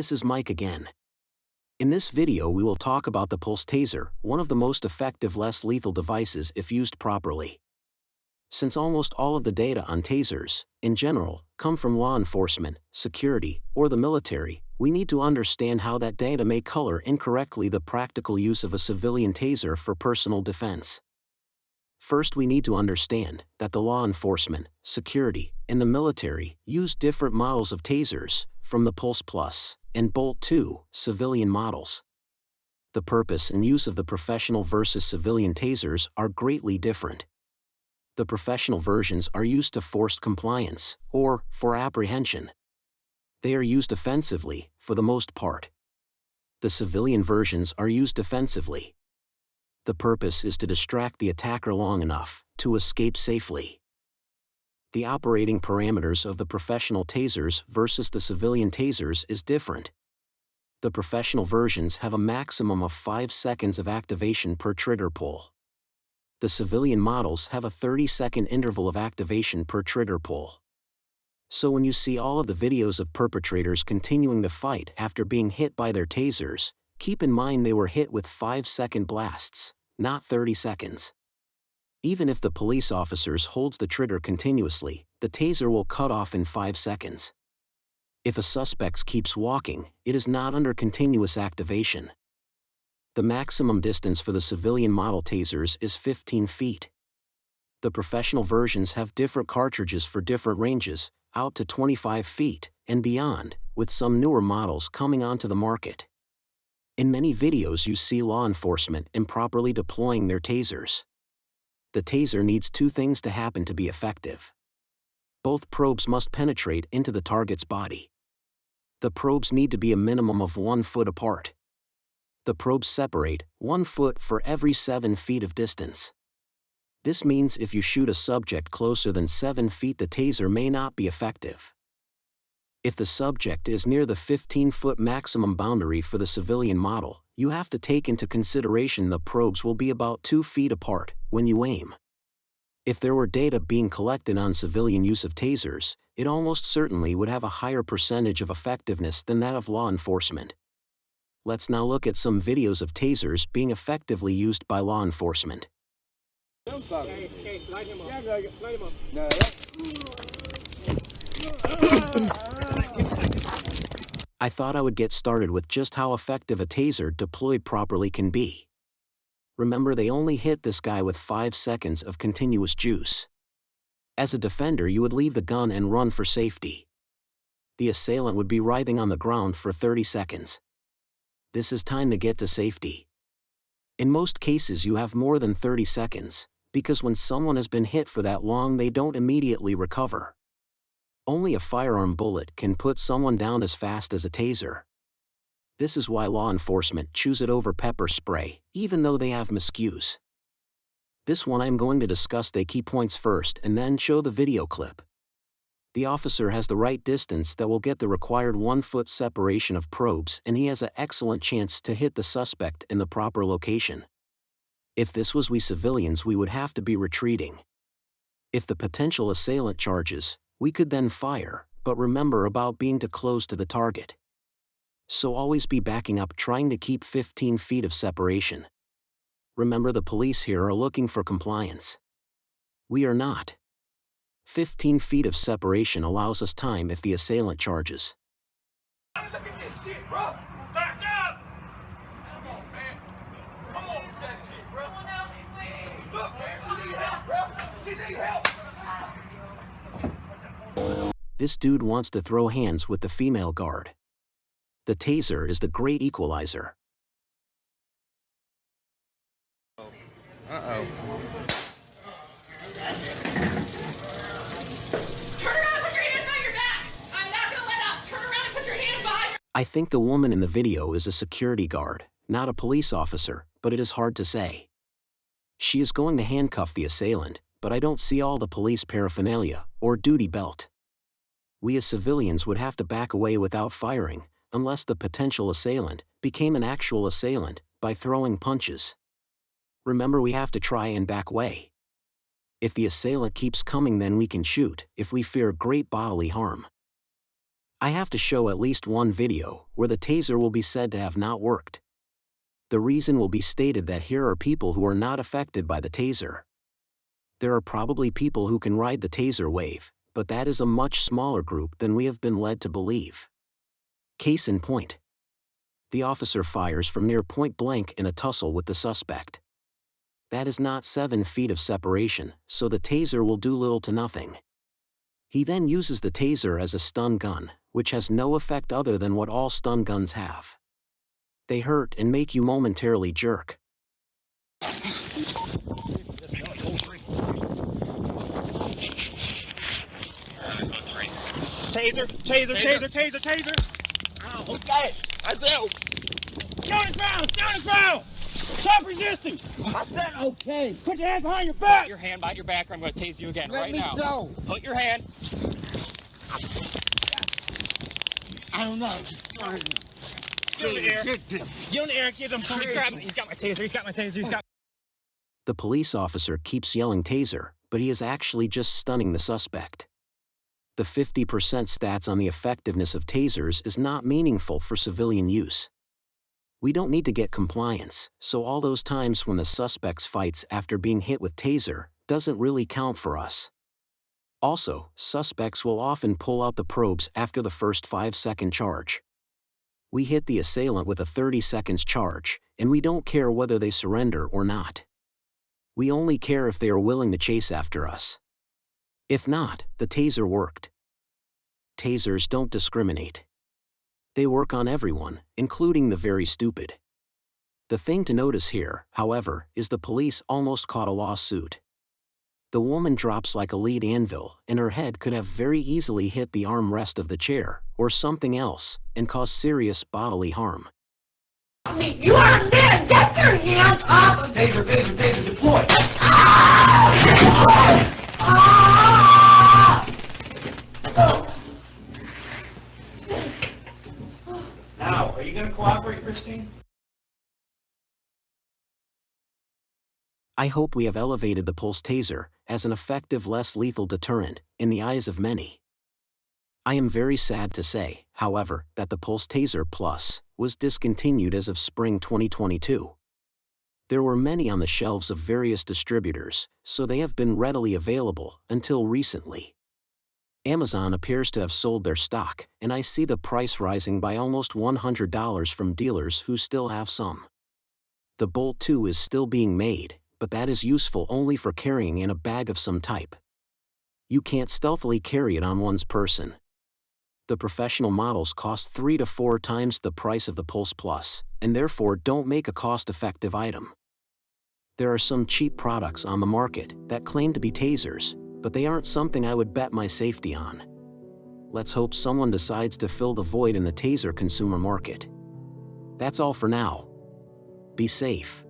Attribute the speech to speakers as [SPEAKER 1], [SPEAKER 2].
[SPEAKER 1] this is Mike again. In this video we will talk about the Pulse TASER, one of the most effective less lethal devices if used properly. Since almost all of the data on tasers, in general, come from law enforcement, security, or the military, we need to understand how that data may color incorrectly the practical use of a civilian taser for personal defense. First, we need to understand that the law enforcement, security, and the military use different models of tasers, from the Pulse Plus and Bolt 2 civilian models. The purpose and use of the professional versus civilian tasers are greatly different. The professional versions are used to forced compliance, or for apprehension. They are used offensively, for the most part. The civilian versions are used defensively. The purpose is to distract the attacker long enough to escape safely. The operating parameters of the professional tasers versus the civilian tasers is different. The professional versions have a maximum of 5 seconds of activation per trigger pull. The civilian models have a 30-second interval of activation per trigger pull. So when you see all of the videos of perpetrators continuing to fight after being hit by their tasers, keep in mind they were hit with 5-second blasts, not 30 seconds. Even if the police officers holds the trigger continuously, the taser will cut off in 5 seconds. If a suspect keeps walking, it is not under continuous activation. The maximum distance for the civilian model tasers is 15 feet. The professional versions have different cartridges for different ranges, out to 25 feet and beyond, with some newer models coming onto the market. In many videos you see law enforcement improperly deploying their tasers. The taser needs 2 things to happen to be effective. Both probes must penetrate into the target's body. The probes need to be a minimum of 1 foot apart. The probes separate 1 foot for every 7 feet of distance. This means if you shoot a subject closer than 7 feet, the taser may not be effective. If the subject is near the 15-foot maximum boundary for the civilian model, you have to take into consideration the probes will be about 2 feet apart when you aim. If there were data being collected on civilian use of tasers, it almost certainly would have a higher percentage of effectiveness than that of law enforcement. Let's now look at some videos of tasers being effectively used by law enforcement.
[SPEAKER 2] Hey, light him up. Light him up.
[SPEAKER 1] I thought I would get started with just how effective a taser deployed properly can be. Remember, they only hit this guy with 5 seconds of continuous juice. As a defender, you would leave the gun and run for safety. The assailant would be writhing on the ground for 30 seconds. This is time to get to safety. In most cases you have more than 30 seconds, because when someone has been hit for that long they don't immediately recover. Only a firearm bullet can put someone down as fast as a taser. This is why law enforcement choose it over pepper spray, even though they have miscues. This one I'm going to discuss the key points first and then show the video clip. The officer has the right distance that will get the required 1 foot separation of probes, and he has an excellent chance to hit the suspect in the proper location. If this was we civilians, we would have to be retreating. If the potential assailant charges, we could then fire, but remember about being too close to the target. So always be backing up, trying to keep 15 feet of separation. Remember, the police here are looking for compliance. We are not. 15 feet of separation allows us time if the assailant charges.
[SPEAKER 2] Look at this shit, bro. Back up. Come on, man. Come on with that shit, bro. Look, man, she need help, bro. She need help.
[SPEAKER 1] This dude wants to throw hands with the female guard. The taser is the great equalizer.
[SPEAKER 3] Uh-oh.
[SPEAKER 4] Turn around and put your hands behind your back! I'm not gonna let up! Turn around and put your hands behind your...
[SPEAKER 1] I think the woman in the video is a security guard, not a police officer, but it is hard to say. She is going to handcuff the assailant, but I don't see all the police paraphernalia or duty belt. We as civilians would have to back away without firing, unless the potential assailant became an actual assailant by throwing punches. Remember, we have to try and back away. If the assailant keeps coming, then we can shoot if we fear great bodily harm. I have to show at least one video where the taser will be said to have not worked. The reason will be stated that here are people who are not affected by the taser. There are probably people who can ride the taser wave, but that is a much smaller group than we have been led to believe. Case in point. The officer fires from near point blank in a tussle with the suspect. That is not 7 feet of separation, so the taser will do little to nothing. He then uses the taser as a stun gun, which has no effect other than what all stun guns have. They hurt and make you momentarily jerk.
[SPEAKER 2] Taser. Oh, okay. I do. Down his ground. Stop resisting. I said okay. Put your hand behind your back.
[SPEAKER 3] Put your hand behind your back, or I'm going to tase you again right now.
[SPEAKER 2] Let me go.
[SPEAKER 3] Put your hand.
[SPEAKER 2] I don't know.
[SPEAKER 3] Get in the air. Get in the air. Get him. He's got my taser.
[SPEAKER 1] The police officer keeps yelling taser, but he is actually just stunning the suspect. The 50% stats on the effectiveness of tasers is not meaningful for civilian use. We don't need to get compliance, so all those times when the suspects fights after being hit with taser doesn't really count for us. Also, suspects will often pull out the probes after the first 5-second charge. We hit the assailant with a 30 seconds charge, and we don't care whether they surrender or not. We only care if they are willing to chase after us. If not, the taser worked. Tasers don't discriminate. They work on everyone, including the very stupid. The thing to notice here, however, is the police almost caught a lawsuit. The woman drops like a lead anvil, and her head could have very easily hit the armrest of the chair, or something else, and cause serious bodily harm.
[SPEAKER 2] You understand? Get your hands off. Taser, deploy. Now, are you going to cooperate, Christine?
[SPEAKER 1] I hope we have elevated the Pulse TASER as an effective, less lethal deterrent in the eyes of many. I am very sad to say, however, that the Pulse TASER Plus was discontinued as of spring 2022. There were many on the shelves of various distributors, so they have been readily available until recently. Amazon appears to have sold their stock, and I see the price rising by almost $100 from dealers who still have some. The Bolt 2 is still being made, but that is useful only for carrying in a bag of some type. You can't stealthily carry it on one's person. The professional models cost 3 to 4 times the price of the Pulse Plus, and therefore don't make a cost-effective item. There are some cheap products on the market that claim to be tasers, but they aren't something I would bet my safety on. Let's hope someone decides to fill the void in the taser consumer market. That's all for now. Be safe.